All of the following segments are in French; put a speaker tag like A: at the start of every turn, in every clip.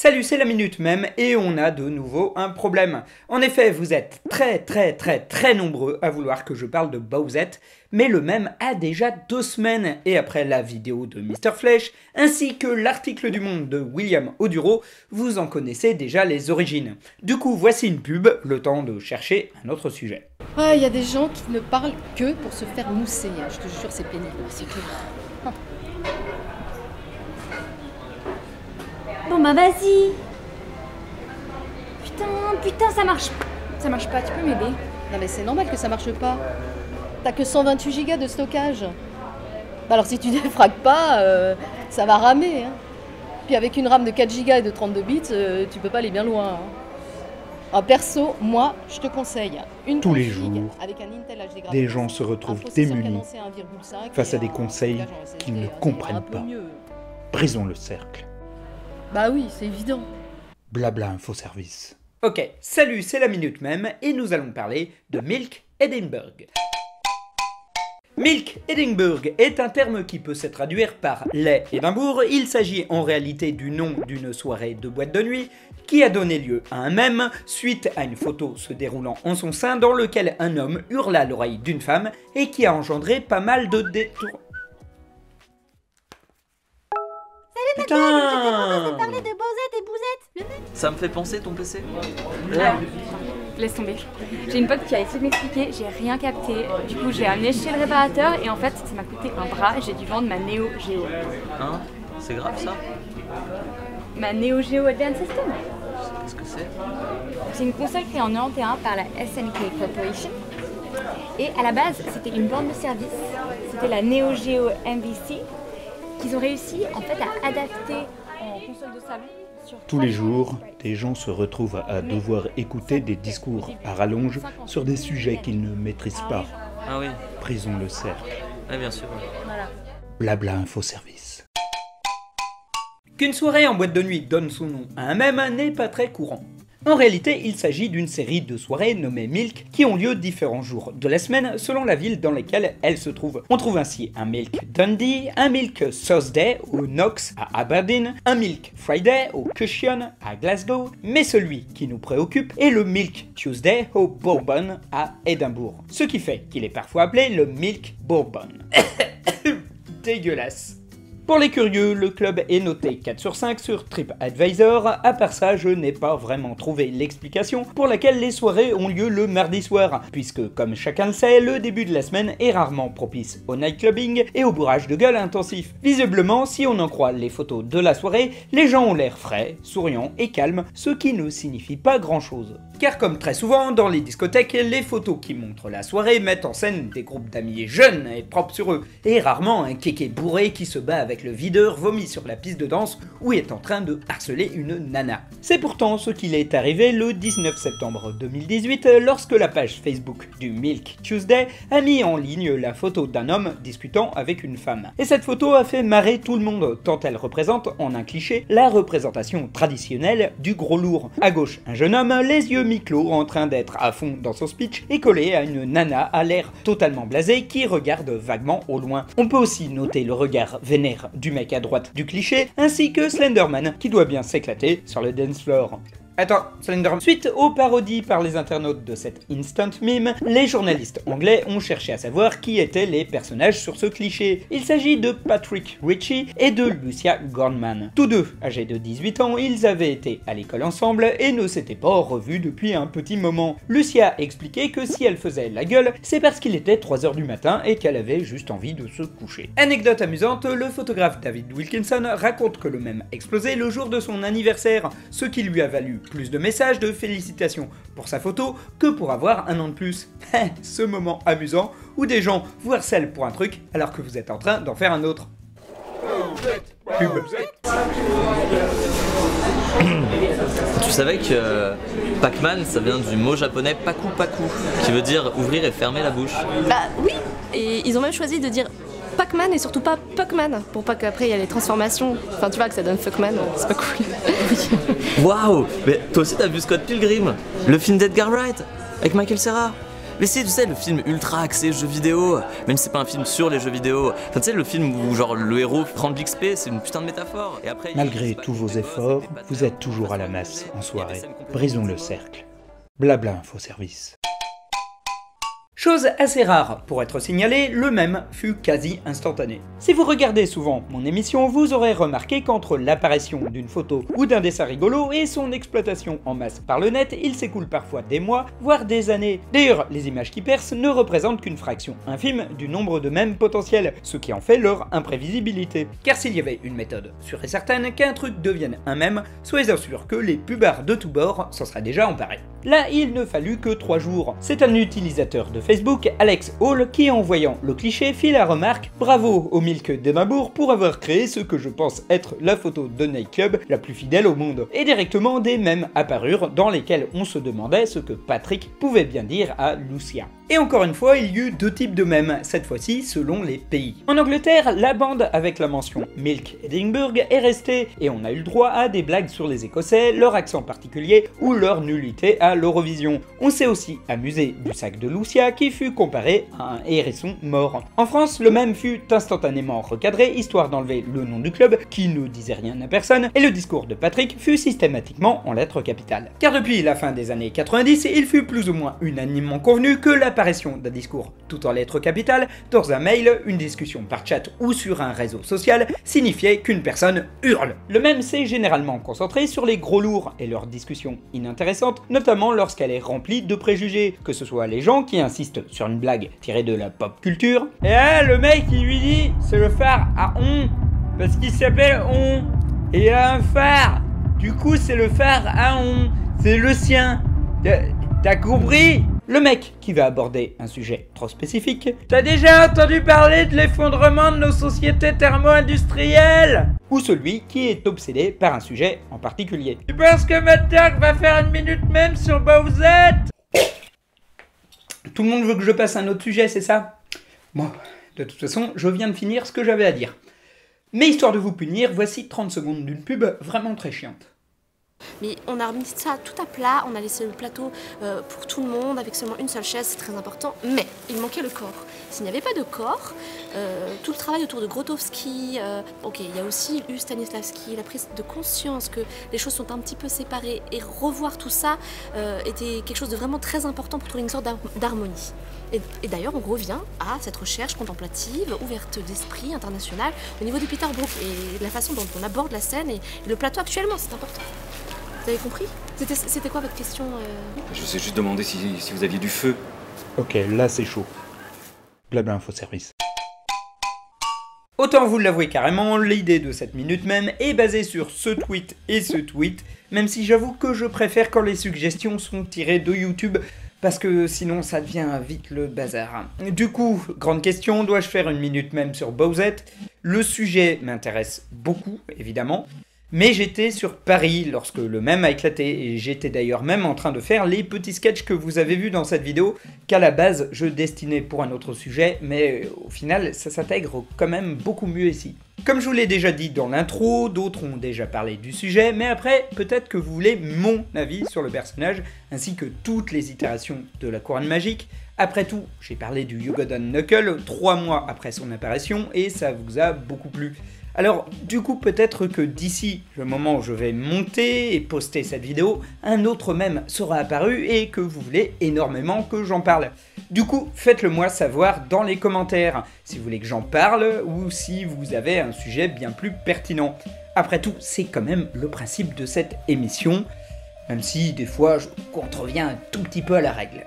A: Salut, c'est la minute même et on a de nouveau un problème. En effet, vous êtes très nombreux à vouloir que je parle de Bowsette, mais le même a déjà 2 semaines. Et après la vidéo de Mr Flèche, ainsi que l'article du Monde de William Oduro, vous en connaissez déjà les origines. Du coup, voici une pub, le temps de chercher un autre sujet.
B: Ouais, il y a des gens qui ne parlent que pour se faire mousser, hein. Je te jure, c'est pénible, c'est clair.
C: Bon bah vas-y. Putain, ça marche pas, tu peux m'aider?
B: Non mais c'est normal que ça marche pas. T'as que 128 Go de stockage. Bah alors si tu défragues pas, ça va ramer. Hein. Puis avec une RAM de 4 Go et de 32 bits, tu peux pas aller bien loin. Hein. Alors perso, moi, je te conseille une
A: Tous les
B: config
A: jours,
B: avec un Intel HD graphique,
A: des gens se retrouvent démunis face à des conseils qu'ils ne comprennent pas. Brisons le cercle.
B: Bah oui, c'est évident.
A: Blabla Info Service. Ok, salut, c'est la minute même et nous allons parler de Milk Edinburgh. Milk Edinburgh est un terme qui peut se traduire par lait Édimbourg. Il s'agit en réalité du nom d'une soirée de boîte de nuit qui a donné lieu à un mème suite à une photo se déroulant en son sein dans lequel un homme hurla à l'oreille d'une femme et qui a engendré pas mal de détours. Putain!
C: Parler de Bowsette et Bouzette.
D: Ça me fait penser ton PC?
E: Ah, laisse tomber. J'ai une pote qui a essayé de m'expliquer, j'ai rien capté. Du coup, j'ai amené chez le réparateur et en fait, ça m'a coûté un bras. J'ai dû vendre ma Neo Geo.
D: Hein? C'est grave ça?
E: Ma Neo Geo Advanced System.
D: Qu'est-ce que c'est?
E: C'est une console créée en 91 par la SNK Corporation. Et à la base, c'était une borne de service. C'était la Neo Geo MVC qu'ils ont réussi en fait à adapter en console de salon.
A: Tous les jours, des gens se retrouvent à devoir écouter des discours à rallonge sur des sujets qu'ils ne maîtrisent pas.
D: Ah oui.
A: Brisons le cercle.
D: Ouais, bien sûr.
E: Voilà.
A: Blabla Info Service. Qu'une soirée en boîte de nuit donne son nom à un mème n'est pas très courant. En réalité, il s'agit d'une série de soirées nommées Milk qui ont lieu différents jours de la semaine selon la ville dans laquelle elles se trouvent. On trouve ainsi un Milk Dundee, un Milk Thursday au Knox à Aberdeen, un Milk Friday au Cushion à Glasgow, mais celui qui nous préoccupe est le Milk Tuesday au Bourbon à Édimbourg. Ce qui fait qu'il est parfois appelé le Milk Bourbon. Dégueulasse. Pour les curieux, le club est noté 4 sur 5 sur TripAdvisor. À part ça, je n'ai pas vraiment trouvé l'explication pour laquelle les soirées ont lieu le mardi soir, puisque comme chacun le sait, le début de la semaine est rarement propice au nightclubbing et au bourrage de gueule intensif. Visiblement, si on en croit les photos de la soirée, les gens ont l'air frais, souriants et calmes, ce qui ne signifie pas grand chose. Car comme très souvent dans les discothèques, les photos qui montrent la soirée mettent en scène des groupes d'amis jeunes et propres sur eux, et rarement un kéké bourré qui se bat avec le videur vomi sur la piste de danse ou est en train de harceler une nana. C'est pourtant ce qu'il est arrivé le 19 septembre 2018 lorsque la page Facebook du Milk Tuesday a mis en ligne la photo d'un homme discutant avec une femme. Et cette photo a fait marrer tout le monde tant elle représente, en un cliché, la représentation traditionnelle du gros lourd. À gauche, un jeune homme, les yeux mi-clos en train d'être à fond dans son speech et collé à une nana à l'air totalement blasé qui regarde vaguement au loin. On peut aussi noter le regard vénère du mec à droite du cliché, ainsi que Slenderman qui doit bien s'éclater sur le dance floor. Attends, Slenderman. Suite aux parodies par les internautes de cet instant meme, les journalistes anglais ont cherché à savoir qui étaient les personnages sur ce cliché. Il s'agit de Patrick Ritchie et de Lucia Gorman. Tous deux, âgés de 18 ans, ils avaient été à l'école ensemble et ne s'étaient pas revus depuis un petit moment. Lucia expliquait que si elle faisait la gueule, c'est parce qu'il était 3h du matin et qu'elle avait juste envie de se coucher. Anecdote amusante, le photographe David Wilkinson raconte que le mème explosait le jour de son anniversaire, ce qui lui a valu plus de messages de félicitations pour sa photo que pour avoir un an de plus. Ce moment amusant où des gens vous harcèlent pour un truc alors que vous êtes en train d'en faire un autre. Pub.
D: Tu savais que Pac-Man, ça vient du mot japonais paku paku, qui veut dire ouvrir et fermer la bouche?
B: Bah oui, et ils ont même choisi de dire Pac-Man et surtout pas Puckman, pour pas qu'après il y a les transformations, enfin tu vois que ça donne Fuckman, c'est pas cool.
D: Waouh! Mais toi aussi t'as vu Scott Pilgrim, le film d'Edgar Wright, avec Michael Cera? Mais c'est, tu sais, le film ultra axé jeux vidéo, même si c'est pas un film sur les jeux vidéo. Enfin, tu sais, le film où genre le héros prend de l'XP, c'est une putain de métaphore. Et après,
A: Malgré tous vos efforts, vous êtes toujours à la masse en soirée. Brisons le cercle. Blabla Info Service. Chose assez rare pour être signalée, le mème fut quasi instantané. Si vous regardez souvent mon émission, vous aurez remarqué qu'entre l'apparition d'une photo ou d'un dessin rigolo et son exploitation en masse par le net, il s'écoule parfois des mois, voire des années. D'ailleurs, les images qui percent ne représentent qu'une fraction infime du nombre de mèmes potentiels, ce qui en fait leur imprévisibilité. Car s'il y avait une méthode sûre et certaine qu'un truc devienne un mème, soyez sûr que les pubards de tous bords s'en seraient déjà emparés. Là, il ne fallut que 3 jours. C'est un utilisateur de Facebook, Alex Hall, qui en voyant le cliché fit la remarque « Bravo au Milk d'Édimbourg pour avoir créé ce que je pense être la photo de nightclub la plus fidèle au monde ». Et directement des mèmes apparurent dans lesquels on se demandait ce que Patrick pouvait bien dire à Lucia. Et encore une fois, il y eut 2 types de mèmes, cette fois-ci selon les pays. En Angleterre, la bande avec la mention Milk Edinburgh est restée et on a eu le droit à des blagues sur les Écossais, leur accent particulier ou leur nullité à l'Eurovision. On s'est aussi amusé du sac de Lucia qui fut comparé à un hérisson mort. En France, le mème fut instantanément recadré histoire d'enlever le nom du club qui ne disait rien à personne et le discours de Patrick fut systématiquement en lettres capitales. Car depuis la fin des années 90, il fut plus ou moins unanimement convenu que l'apparition d'un discours tout en lettres capitales dans un mail, une discussion par chat ou sur un réseau social signifiait qu'une personne hurle. Le mème s'est généralement concentré sur les gros lourds et leurs discussions inintéressantes, notamment lorsqu'elle est remplie de préjugés, que ce soit les gens qui insistent sur une blague tirée de la pop culture, et là le mec il lui dit c'est le phare à on, parce qu'il s'appelle on, et il a un phare, du coup c'est le phare à on, c'est le sien, t'as compris? Le mec qui va aborder un sujet trop spécifique. T'as déjà entendu parler de l'effondrement de nos sociétés thermo-industrielles? Ou celui qui est obsédé par un sujet en particulier. Tu penses que Matt Dark va faire une minute même sur Bowsette? Tout le monde veut que je passe à un autre sujet, c'est ça? Bon, de toute façon, je viens de finir ce que j'avais à dire. Mais histoire de vous punir, voici 30 secondes d'une pub vraiment très chiante.
F: Mais on a remis ça tout à plat, on a laissé le plateau pour tout le monde avec seulement une seule chaise, c'est très important, mais il manquait le corps. S'il n'y avait pas de corps, tout le travail autour de Grotowski, ok, il y a aussi eu Stanislavski, la prise de conscience que les choses sont un petit peu séparées et revoir tout ça était quelque chose de vraiment très important pour trouver une sorte d'harmonie. Et d'ailleurs, on revient à cette recherche contemplative, ouverte d'esprit, internationale, au niveau du Peter Brook et de la façon dont on aborde la scène et le plateau actuellement, c'est important. Vous avez compris? C'était quoi votre question
G: Je vous ai juste demandé si vous aviez du feu.
A: Ok, là c'est chaud. Blabla Info Service. Autant vous l'avouer carrément, l'idée de cette minute même est basée sur ce tweet et ce tweet, même si j'avoue que je préfère quand les suggestions sont tirées de YouTube, parce que sinon ça devient vite le bazar. Du coup, grande question, dois-je faire une minute même sur Bowsette? Le sujet m'intéresse beaucoup, évidemment. Mais j'étais sur Paris lorsque le mème a éclaté et j'étais d'ailleurs même en train de faire les petits sketchs que vous avez vus dans cette vidéo qu'à la base je destinais pour un autre sujet, mais au final ça s'intègre quand même beaucoup mieux ici. Comme je vous l'ai déjà dit dans l'intro, d'autres ont déjà parlé du sujet, mais après peut-être que vous voulez mon avis sur le personnage ainsi que toutes les itérations de la couronne magique. Après tout, j'ai parlé du Ugodon Knuckle 3 mois après son apparition et ça vous a beaucoup plu. Alors du coup peut-être que d'ici le moment où je vais monter et poster cette vidéo, un autre mème sera apparu et que vous voulez énormément que j'en parle. Du coup faites-le moi savoir dans les commentaires si vous voulez que j'en parle ou si vous avez un sujet bien plus pertinent. Après tout c'est quand même le principe de cette émission, même si des fois je contreviens un tout petit peu à la règle.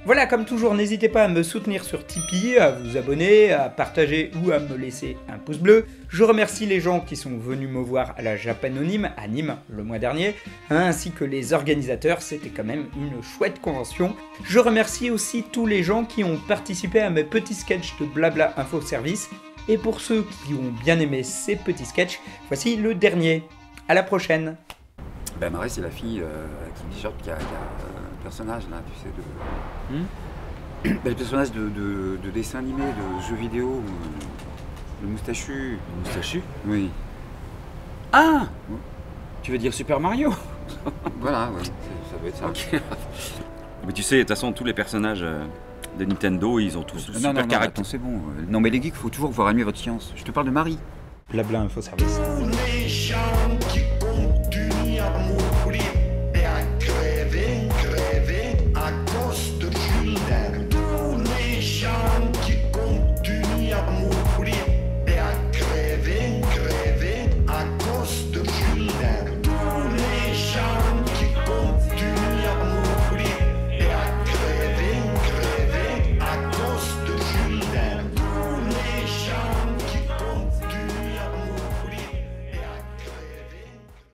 A: Voilà, comme toujours, n'hésitez pas à me soutenir sur Tipeee, à vous abonner, à partager ou à me laisser un pouce bleu. Je remercie les gens qui sont venus me voir à la Japanonyme à Nîmes le mois dernier, ainsi que les organisateurs, c'était quand même une chouette convention. Je remercie aussi tous les gens qui ont participé à mes petits sketchs de Blabla Info Service. Et pour ceux qui ont bien aimé ces petits sketchs, voici le dernier. À la prochaine.
G: Ben Marie, c'est la fille qui me dit genre qu'il y a un personnage là, tu sais, ben, le personnage de dessin animé, de jeu vidéo, le moustachu. Le moustachu? Oui.
H: Ah ouais. Tu veux dire Super Mario?
G: Voilà, ouais, ça doit être ça.
H: Okay. Mais tu sais, de toute façon, tous les personnages de Nintendo, ils ont tous le
G: Non,
H: super
G: non, non,
H: caractère.
G: attends, c'est bon. Non, mais les geeks, faut toujours voir animer votre science. Je te parle de Marie.
A: Blabla Info Service.